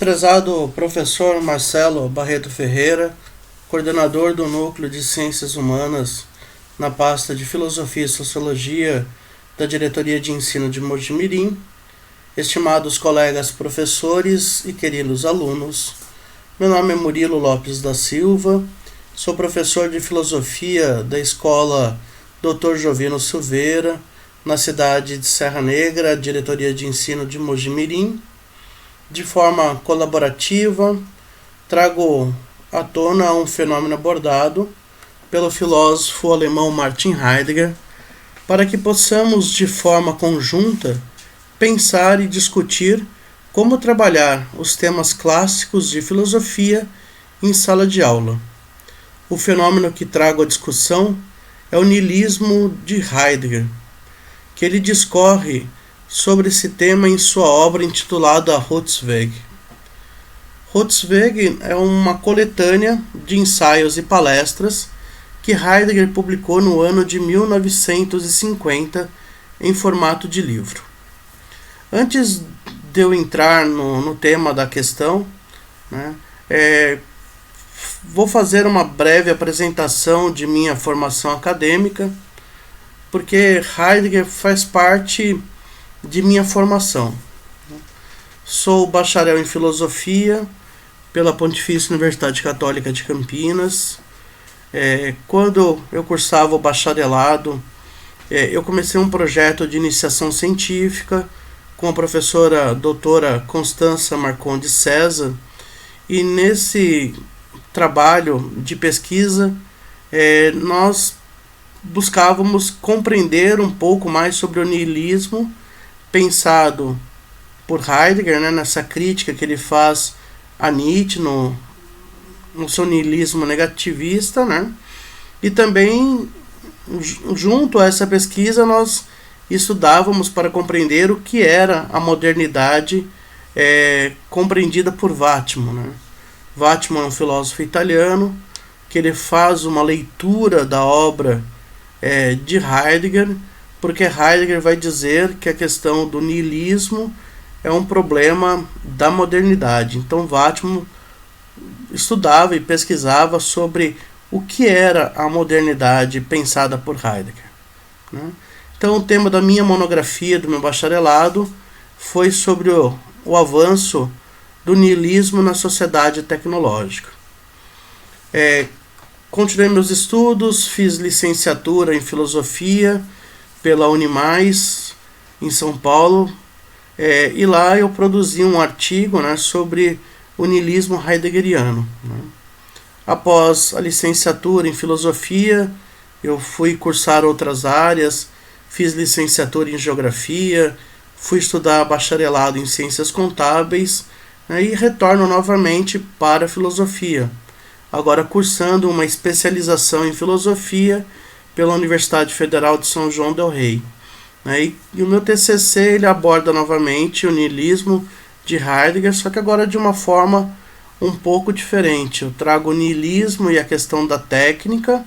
Desprezado professor Marcelo Barreto Ferreira, coordenador do Núcleo de Ciências Humanas na pasta de Filosofia e Sociologia da Diretoria de Ensino de Mojimirim, estimados colegas professores e queridos alunos, meu nome é Murilo Lopes da Silva, sou professor de Filosofia da Escola Dr. Jovino Silveira, na cidade de Serra Negra, Diretoria de Ensino de Mojimirim. De forma colaborativa, trago à tona um fenômeno abordado pelo filósofo alemão Martin Heidegger, para que possamos, de forma conjunta, pensar e discutir como trabalhar os temas clássicos de filosofia em sala de aula. O fenômeno que trago à discussão é o niilismo de Heidegger, que ele discorre sobre esse tema em sua obra intitulada Rückweg. Rückweg é uma coletânea de ensaios e palestras que Heidegger publicou no ano de 1950 em formato de livro. Antes de eu entrar no tema da questão, vou fazer uma breve apresentação de minha formação acadêmica, porque Heidegger faz parte de minha formação. Sou bacharel em Filosofia pela Pontifícia Universidade Católica de Campinas. Quando eu cursava o bacharelado, eu comecei um projeto de iniciação científica com a professora doutora Constança Marcondes César, e nesse trabalho de pesquisa nós buscávamos compreender um pouco mais sobre o niilismo pensado por Heidegger, nessa crítica que ele faz a Nietzsche no seu niilismo negativista, e também junto a essa pesquisa nós estudávamos para compreender o que era a modernidade compreendida por Vattimo. Vattimo é um filósofo italiano que ele faz uma leitura da obra de Heidegger, porque Heidegger vai dizer que a questão do niilismo é um problema da modernidade. Então Vattimo estudava e pesquisava sobre o que era a modernidade pensada por Heidegger. Então o tema da minha monografia, do meu bacharelado, foi sobre o avanço do niilismo na sociedade tecnológica. Continuei meus estudos, fiz licenciatura em Filosofia pela Unimais, em São Paulo, e lá eu produzi um artigo sobre o niilismo heideggeriano. Após a licenciatura em Filosofia, eu fui cursar outras áreas, fiz licenciatura em Geografia, fui estudar bacharelado em Ciências Contábeis, e retorno novamente para a Filosofia, agora cursando uma especialização em Filosofia pela Universidade Federal de São João del Rei. E o meu TCC ele aborda novamente o niilismo de Heidegger, só que agora de uma forma um pouco diferente. Eu trago o niilismo e a questão da técnica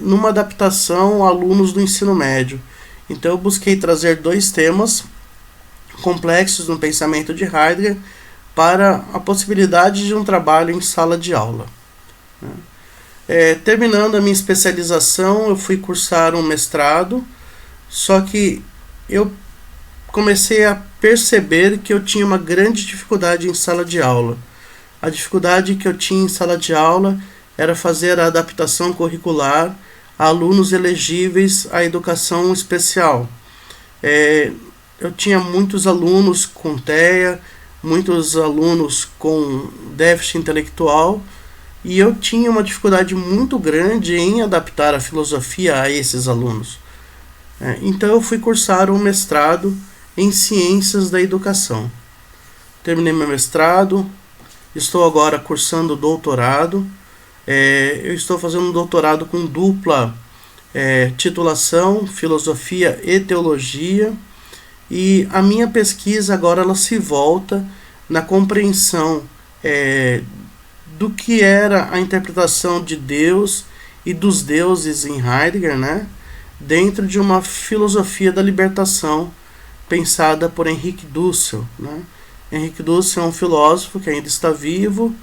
numa adaptação a alunos do ensino médio. Então eu busquei trazer dois temas complexos no pensamento de Heidegger para a possibilidade de um trabalho em sala de aula. Terminando a minha especialização, eu fui cursar um mestrado, só que eu comecei a perceber que eu tinha uma grande dificuldade em sala de aula. A dificuldade que eu tinha em sala de aula era fazer a adaptação curricular a alunos elegíveis à educação especial. Eu tinha muitos alunos com TEA, muitos alunos com déficit intelectual, e eu tinha uma dificuldade muito grande em adaptar a filosofia a esses alunos. Então eu fui cursar um mestrado em Ciências da Educação. Terminei meu mestrado, estou agora cursando doutorado. Eu estou fazendo um doutorado com dupla titulação, Filosofia e Teologia, e a minha pesquisa agora ela se volta na compreensão do que era a interpretação de Deus e dos deuses em Heidegger, dentro de uma filosofia da libertação pensada por Henrique Dussel, Henrique Dussel é um filósofo que ainda está vivo.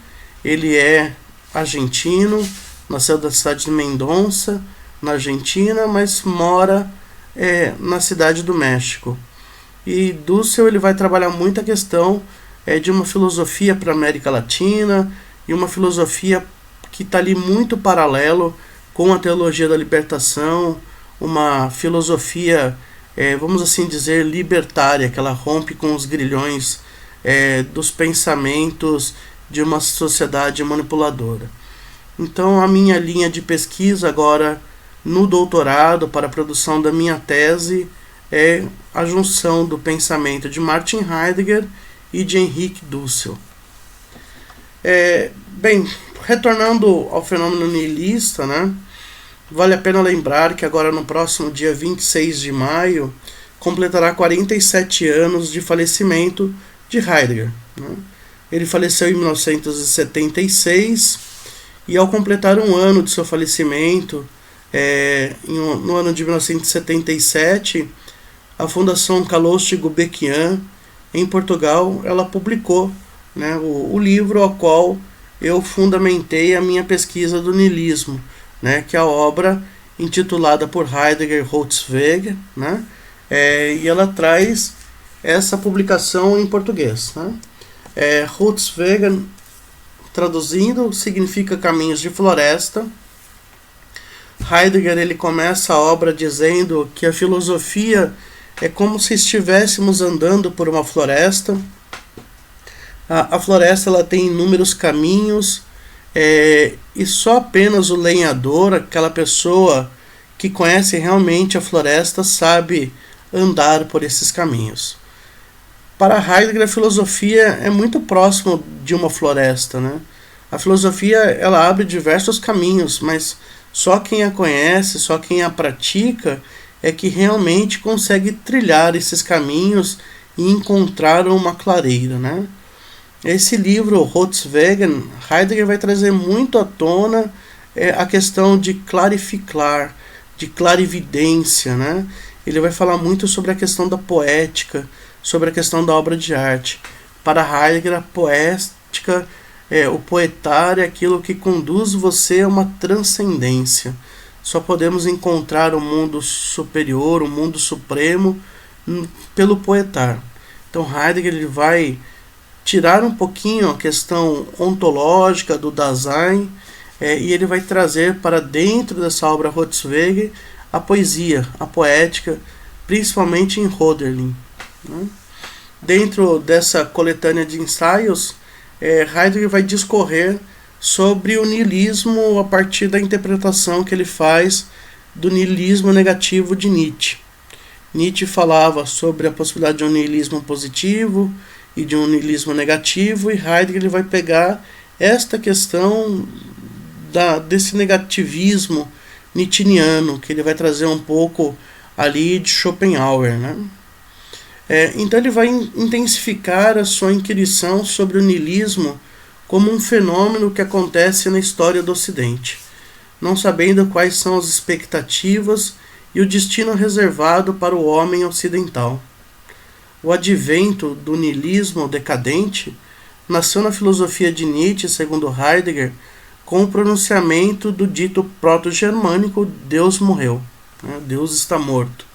Ele é argentino, nasceu da cidade de Mendonça, na Argentina, mas mora na cidade do México. E Dussel ele vai trabalhar muito a questão de uma filosofia para a América Latina, e uma filosofia que está ali muito paralelo com a teologia da libertação, uma filosofia, vamos assim dizer, libertária, que ela rompe com os grilhões dos pensamentos de uma sociedade manipuladora. Então a minha linha de pesquisa agora no doutorado para a produção da minha tese é a junção do pensamento de Martin Heidegger e de Henrique Dussel. Bem, retornando ao fenômeno nihilista, né, vale a pena lembrar que agora no próximo dia 26 de maio completará 47 anos de falecimento de Heidegger, né? Ele faleceu em 1976 e ao completar um ano de seu falecimento, no ano de 1977, a Fundação Calouste Gulbenkian, em Portugal, ela publicou, né, o livro ao qual eu fundamentei a minha pesquisa do niilismo, né, que é a obra intitulada por Heidegger Holzweg, né, e ela traz essa publicação em português, né. Holzweg, traduzindo, significa caminhos de floresta. Heidegger ele começa a obra dizendo que a filosofia é como se estivéssemos andando por uma floresta. A floresta ela tem inúmeros caminhos, e só apenas o lenhador, aquela pessoa que conhece realmente a floresta, sabe andar por esses caminhos. Para Heidegger, a filosofia é muito próximo de uma floresta, né? A filosofia ela abre diversos caminhos, mas só quem a conhece, só quem a pratica é que realmente consegue trilhar esses caminhos e encontrar uma clareira, né? Esse livro, Holzweg, Heidegger vai trazer muito à tona a questão de clarificar, de clarividência, né? Ele vai falar muito sobre a questão da poética, sobre a questão da obra de arte. Para Heidegger, a poética, o poetar é aquilo que conduz você a uma transcendência. Só podemos encontrar o mundo superior, o mundo supremo, pelo poetar. Então Heidegger ele vai tirar um pouquinho a questão ontológica do Dasein, e ele vai trazer para dentro dessa obra Holzweg a poesia, a poética, principalmente em Hölderlin, né? Dentro dessa coletânea de ensaios, Heidegger vai discorrer sobre o niilismo a partir da interpretação que ele faz do niilismo negativo de Nietzsche. Nietzsche falava sobre a possibilidade de um niilismo positivo e de um niilismo negativo, e Heidegger ele vai pegar esta questão desse negativismo nietzscheano, que ele vai trazer um pouco ali de Schopenhauer, né? Então ele vai intensificar a sua inquirição sobre o niilismo como um fenômeno que acontece na história do Ocidente, não sabendo quais são as expectativas e o destino reservado para o homem ocidental. O advento do niilismo decadente nasceu na filosofia de Nietzsche, segundo Heidegger, com o pronunciamento do dito proto-germânico Deus morreu, né? Deus está morto.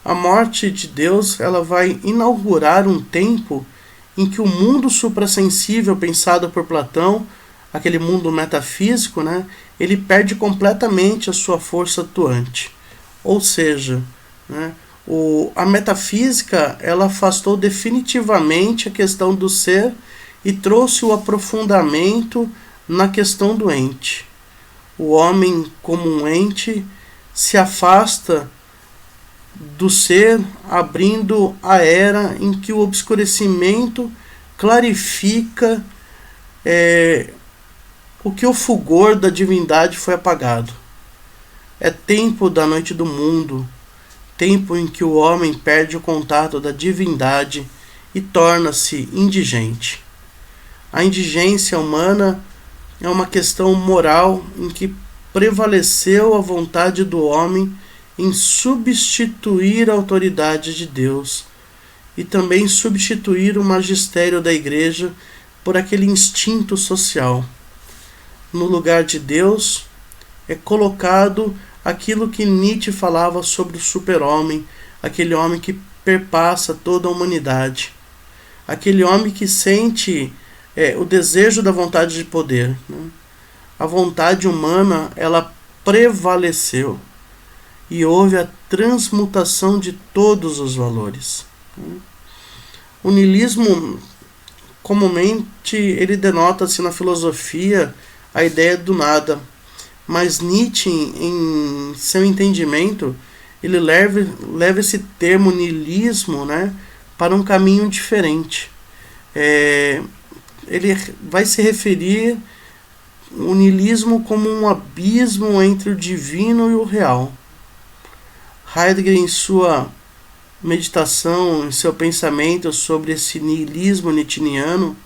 A morte de Deus ela vai inaugurar um tempo em que o mundo suprassensível pensado por Platão, aquele mundo metafísico, né, ele perde completamente a sua força atuante. Ou seja, né, a metafísica ela afastou definitivamente a questão do ser e trouxe o aprofundamento na questão do ente. O homem, como um ente, se afasta do ser, abrindo a era em que o obscurecimento clarifica o que o fulgor da divindade foi apagado. É tempo da noite do mundo, tempo em que o homem perde o contato da divindade e torna-se indigente. A indigência humana é uma questão moral em que prevaleceu a vontade do homem em substituir a autoridade de Deus e também substituir o magistério da Igreja por aquele instinto social. No lugar de Deus é colocado aquilo que Nietzsche falava sobre o super-homem, aquele homem que perpassa toda a humanidade, aquele homem que sente o desejo da vontade de poder, né? A vontade humana, ela prevaleceu e houve a transmutação de todos os valores. O niilismo, comumente, ele denota-se na filosofia a ideia do nada, mas Nietzsche, em seu entendimento, ele leva esse termo niilismo, né, para um caminho diferente. Ele vai se referir o niilismo como um abismo entre o divino e o real. Heidegger, em sua meditação, em seu pensamento sobre esse niilismo nietzschiano,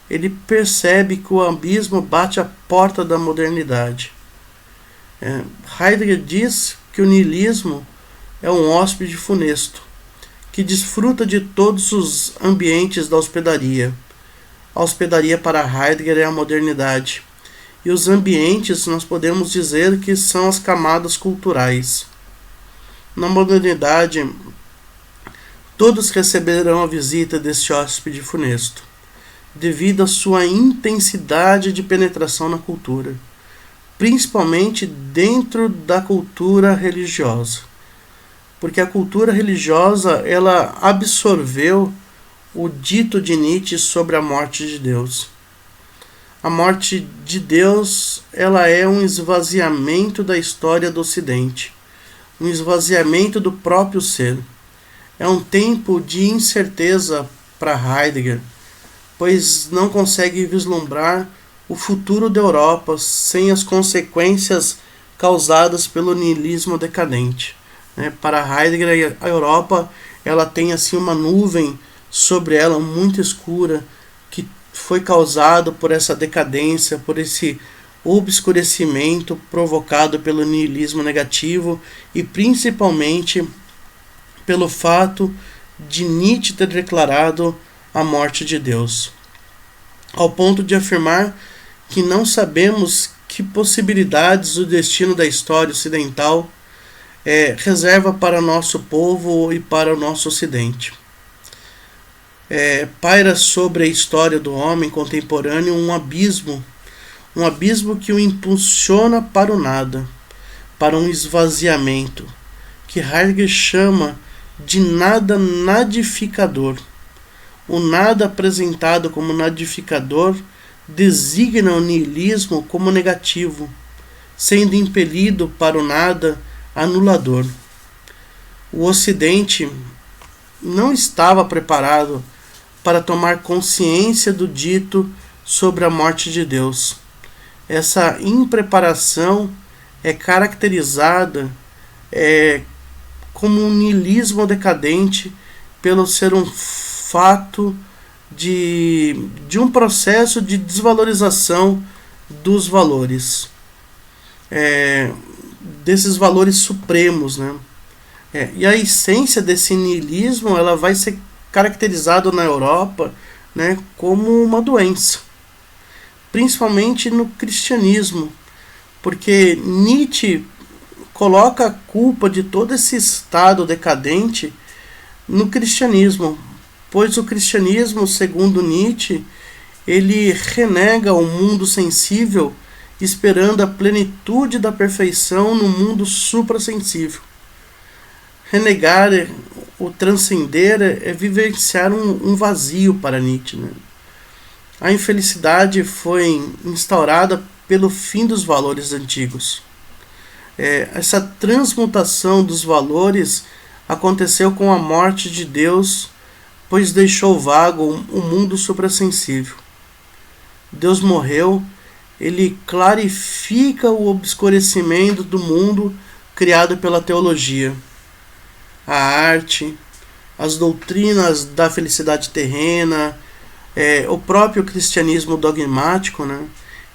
ele percebe que o abismo bate à porta da modernidade. Heidegger diz que o niilismo é um hóspede funesto, que desfruta de todos os ambientes da hospedaria. A hospedaria para Heidegger é a modernidade. E os ambientes, nós podemos dizer que são as camadas culturais. Na modernidade, todos receberão a visita desse hóspede funesto, devido à sua intensidade de penetração na cultura, principalmente dentro da cultura religiosa. Porque a cultura religiosa, ela absorveu o dito de Nietzsche sobre a morte de Deus. A morte de Deus, ela é um esvaziamento da história do Ocidente, um esvaziamento do próprio ser. É um tempo de incerteza para Heidegger, pois não consegue vislumbrar o futuro da Europa sem as consequências causadas pelo niilismo decadente. Para Heidegger, a Europa, ela tem assim uma nuvem sobre ela muito escura, que foi causado por essa decadência, por esse obscurecimento provocado pelo niilismo negativo e principalmente pelo fato de Nietzsche ter declarado a morte de Deus, ao ponto de afirmar que não sabemos que possibilidades o destino da história ocidental reserva para nosso povo e para o nosso Ocidente. Paira sobre a história do homem contemporâneo um abismo que o impulsiona para o nada, para um esvaziamento, que Heidegger chama de nada nadificador. O nada apresentado como nadificador designa o niilismo como negativo, sendo impelido para o nada anulador. O Ocidente não estava preparado para tomar consciência do dito sobre a morte de Deus. Essa impreparação é caracterizada como um niilismo decadente pelo ser um fato de um processo de desvalorização dos valores, desses valores supremos, né? E a essência desse niilismo, ela vai ser caracterizada na Europa, né, como uma doença, principalmente no cristianismo, porque Nietzsche coloca a culpa de todo esse estado decadente no cristianismo, pois o cristianismo, segundo Nietzsche, ele renega o mundo sensível, esperando a plenitude da perfeição no mundo suprassensível. Renegar o transcender é vivenciar um vazio para Nietzsche, né? A infelicidade foi instaurada pelo fim dos valores antigos. Essa transmutação dos valores aconteceu com a morte de Deus, pois deixou vago o mundo suprassensível. Deus morreu, ele clarifica o obscurecimento do mundo criado pela teologia. A arte, as doutrinas da felicidade terrena, o próprio cristianismo dogmático, né?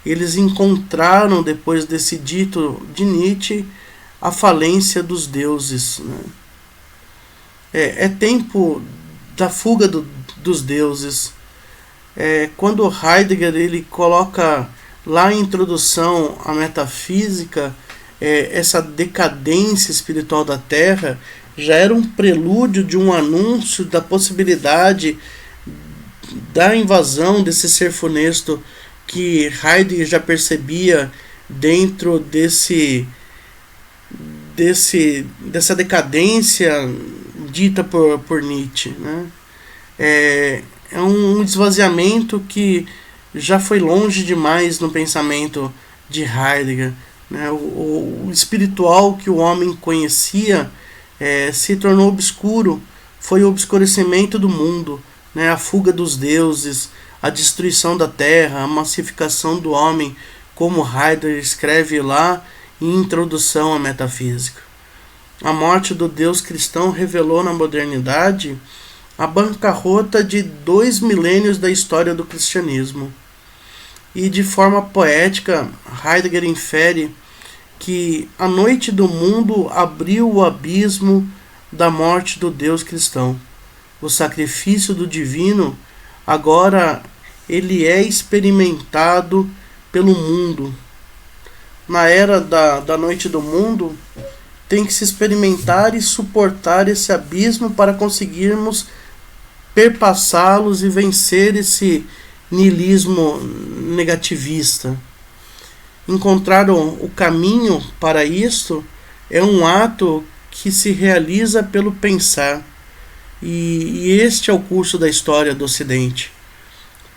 Eles encontraram, depois desse dito de Nietzsche, a falência dos deuses, né? É tempo da fuga dos deuses. Quando Heidegger ele coloca lá em introdução à metafísica, essa decadência espiritual da Terra, já era um prelúdio de um anúncio da possibilidade da invasão desse ser funesto que Heidegger já percebia dentro dessa decadência dita por Nietzsche, né? É um esvaziamento que já foi longe demais no pensamento de Heidegger, né? O espiritual que o homem conhecia se tornou obscuro, foi o obscurecimento do mundo, né? A fuga dos deuses, a destruição da terra, a massificação do homem, como Heidegger escreve lá em Introdução à Metafísica. A morte do Deus cristão revelou na modernidade a bancarrota de 2 milênios da história do cristianismo. E de forma poética, Heidegger infere que a noite do mundo abriu o abismo da morte do Deus cristão. O sacrifício do divino, agora ele é experimentado pelo mundo. Na era da noite do mundo, tem que se experimentar e suportar esse abismo para conseguirmos perpassá-los e vencer esse niilismo negativista. Encontrar o caminho para isto é um ato que se realiza pelo pensar. E este é o curso da história do Ocidente.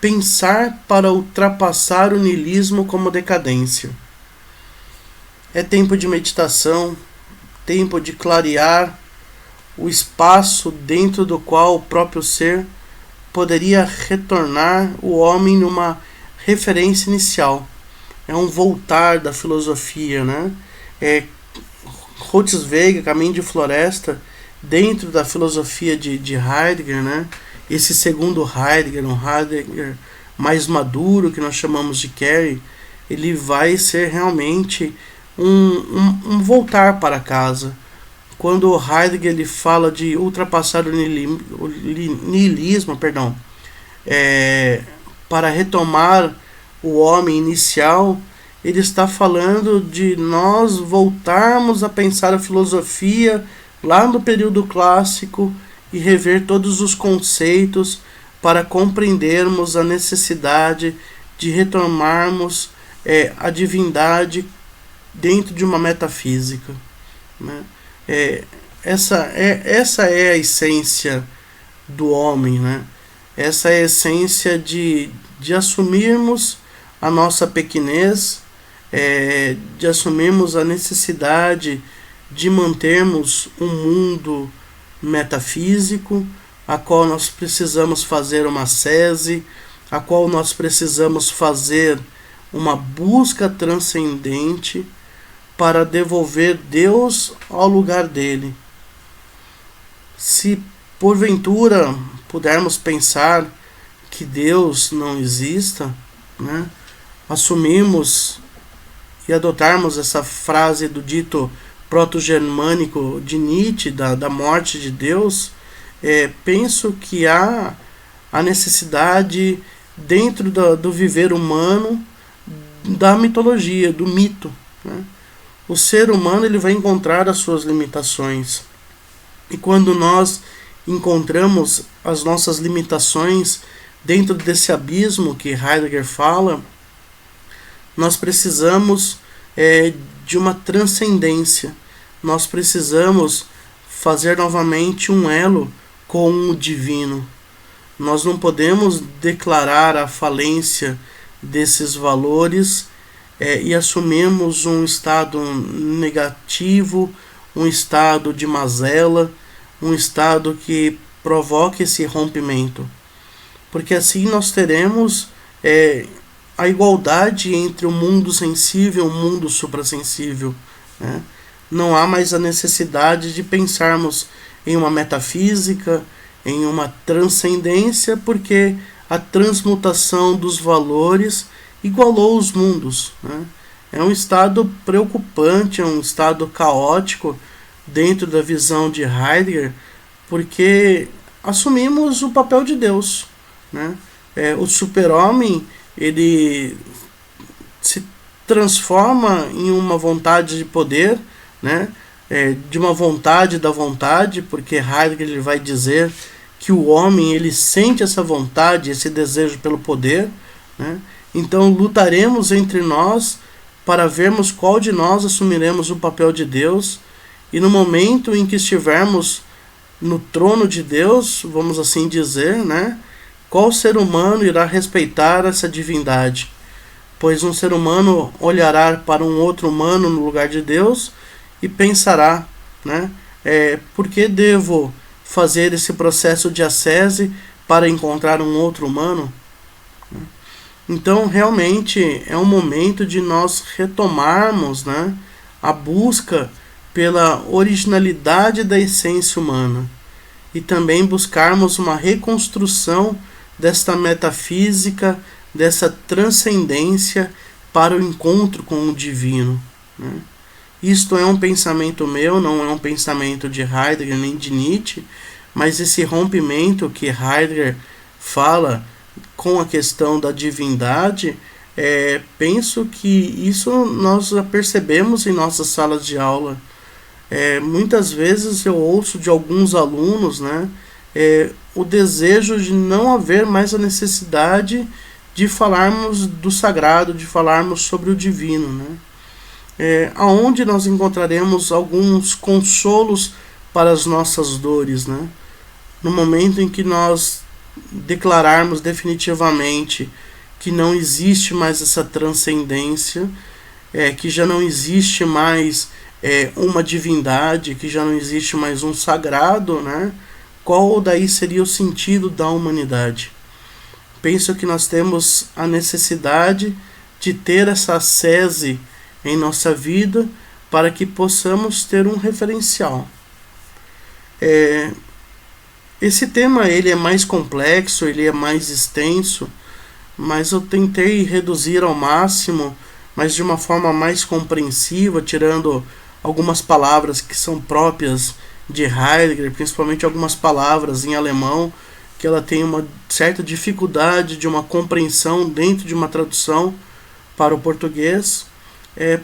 Pensar para ultrapassar o niilismo como decadência. É tempo de meditação, tempo de clarear o espaço dentro do qual o próprio ser poderia retornar o homem numa referência inicial. É um voltar da filosofia, né? Rotesweg, Caminho de Floresta, dentro da filosofia de Heidegger, né? Esse segundo Heidegger, um Heidegger mais maduro, que nós chamamos de Carey, ele vai ser realmente um voltar para casa. Quando Heidegger ele fala de ultrapassar o niilismo, para retomar o homem inicial, ele está falando de nós voltarmos a pensar a filosofia lá no período clássico e rever todos os conceitos para compreendermos a necessidade de retomarmos a divindade dentro de uma metafísica, né? Essa é a essência do homem, né? Essa é a essência de assumirmos a nossa pequenez, de assumirmos a necessidade de mantermos um mundo metafísico, a qual nós precisamos fazer uma ascese, a qual nós precisamos fazer uma busca transcendente para devolver Deus ao lugar dele. Se porventura pudermos pensar que Deus não exista, né, assumimos e adotarmos essa frase do dito proto-germânico de Nietzsche, da morte de Deus, penso que há a necessidade dentro do viver humano da mitologia, do mito, né? O ser humano ele vai encontrar as suas limitações. E quando nós encontramos as nossas limitações dentro desse abismo que Heidegger fala, nós precisamos de uma transcendência. Nós precisamos fazer novamente um elo com o divino. Nós não podemos declarar a falência desses valores e assumimos um estado negativo, um estado de mazela, um estado que provoque esse rompimento. Porque assim nós teremos a igualdade entre o mundo sensível e o mundo suprassensível, né? Não há mais a necessidade de pensarmos em uma metafísica, em uma transcendência, porque a transmutação dos valores igualou os mundos, né? É um estado preocupante, é um estado caótico dentro da visão de Heidegger, porque assumimos o papel de Deus, né? O super-homem, ele se transforma em uma vontade de poder, né? De uma vontade da vontade, porque Heidegger ele vai dizer que o homem ele sente essa vontade, esse desejo pelo poder, né? Então lutaremos entre nós para vermos qual de nós assumiremos o papel de Deus, e no momento em que estivermos no trono de Deus, vamos assim dizer, né? Qual ser humano irá respeitar essa divindade? Pois um ser humano olhará para um outro humano no lugar de Deus e pensará, né? Por que devo fazer esse processo de ascese para encontrar um outro humano? Então, realmente, é um momento de nós retomarmos, né, a busca pela originalidade da essência humana e também buscarmos uma reconstrução desta metafísica, dessa transcendência para o encontro com o divino, né? Isto é um pensamento meu, não é um pensamento de Heidegger nem de Nietzsche, mas esse rompimento que Heidegger fala com a questão da divindade, penso que isso nós já percebemos em nossas salas de aula. Muitas vezes eu ouço de alguns alunos, né, o desejo de não haver mais a necessidade de falarmos do sagrado, de falarmos sobre o divino, né? Aonde nós encontraremos alguns consolos para as nossas dores, né? No momento em que nós declararmos definitivamente que não existe mais essa transcendência, que já não existe mais uma divindade, que já não existe mais um sagrado, né? Qual daí seria o sentido da humanidade? Penso que nós temos a necessidade de ter essa ascese em nossa vida para que possamos ter um referencial. Esse tema ele é mais complexo, ele é mais extenso, mas eu tentei reduzir ao máximo, mas de uma forma mais compreensiva, tirando algumas palavras que são próprias de Heidegger, principalmente algumas palavras em alemão, que ela tem uma certa dificuldade de uma compreensão dentro de uma tradução para o português,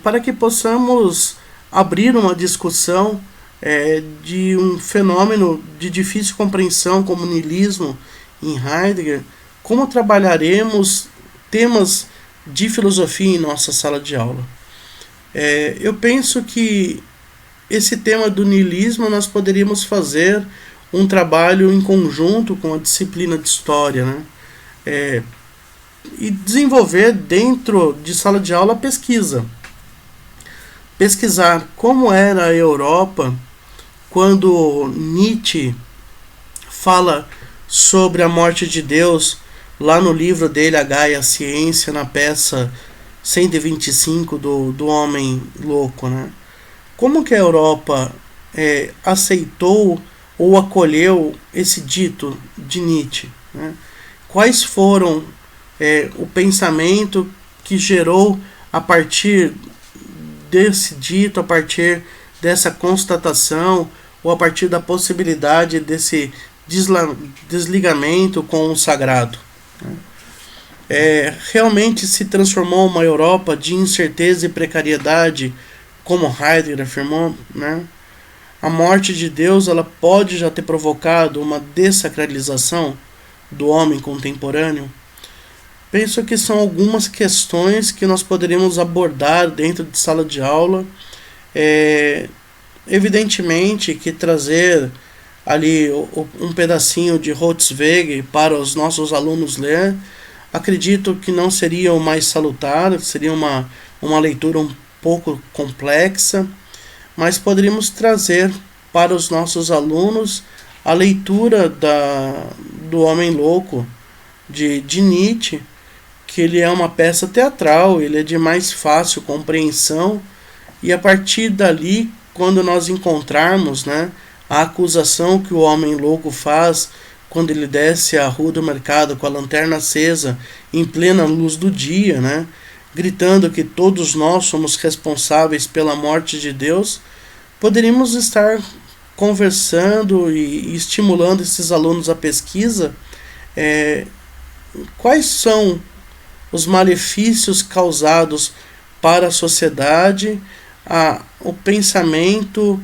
para que possamos abrir uma discussão de um fenômeno de difícil compreensão como o niilismo em Heidegger. Como trabalharemos temas de filosofia em nossa sala de aula? Eu penso que esse tema do niilismo nós poderíamos fazer um trabalho em conjunto com a disciplina de história, né? E desenvolver dentro de sala de aula pesquisa. Pesquisar como era a Europa quando Nietzsche fala sobre a morte de Deus lá no livro dele, A Gaia, a Ciência, na peça 125 do Homem Louco, né? Como que a Europa aceitou ou acolheu esse dito de Nietzsche, né? Quais foram o pensamento que gerou a partir desse dito, a partir dessa constatação, ou a partir da possibilidade desse desligamento com o sagrado, né? Realmente se transformou uma Europa de incerteza e precariedade, como Heidegger afirmou, né? A morte de Deus ela pode já ter provocado uma dessacralização do homem contemporâneo. Penso que são algumas questões que nós poderíamos abordar dentro de sala de aula. Evidentemente que trazer ali um pedacinho de Rotzweg para os nossos alunos ler, acredito que não seria o mais salutar, seria uma leitura um pouco complexa, mas poderíamos trazer para os nossos alunos a leitura do Homem Louco, de Nietzsche, que ele é uma peça teatral, ele é de mais fácil compreensão, e a partir dali, quando nós encontrarmos, né, a acusação que o Homem Louco faz quando ele desce a rua do mercado com a lanterna acesa em plena luz do dia, né, gritando que todos nós somos responsáveis pela morte de Deus, poderíamos estar conversando e estimulando esses alunos à pesquisa, quais são os malefícios causados para a sociedade, o pensamento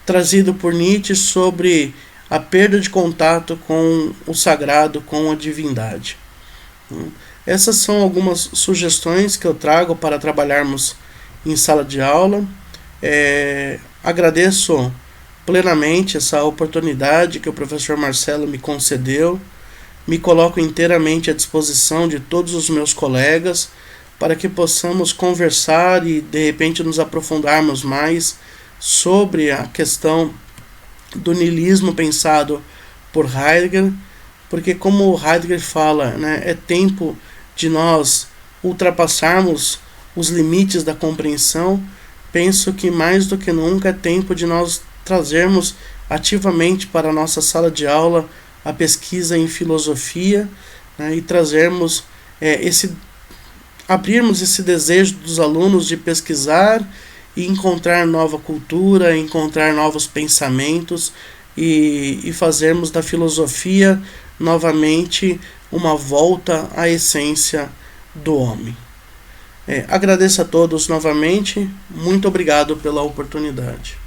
trazido por Nietzsche sobre a perda de contato com o sagrado, com a divindade. Essas são algumas sugestões que eu trago para trabalharmos em sala de aula. Agradeço plenamente essa oportunidade que o professor Marcelo me concedeu. Me coloco inteiramente à disposição de todos os meus colegas para que possamos conversar e, de repente, nos aprofundarmos mais sobre a questão do niilismo pensado por Heidegger, porque, como Heidegger fala, né, é tempo de nós ultrapassarmos os limites da compreensão. Penso que, mais do que nunca, é tempo de nós trazermos ativamente para a nossa sala de aula a pesquisa em filosofia, né, e trazermos abrirmos esse desejo dos alunos de pesquisar e encontrar nova cultura, encontrar novos pensamentos e fazermos da filosofia novamente uma volta à essência do homem. Agradeço a todos novamente, muito obrigado pela oportunidade.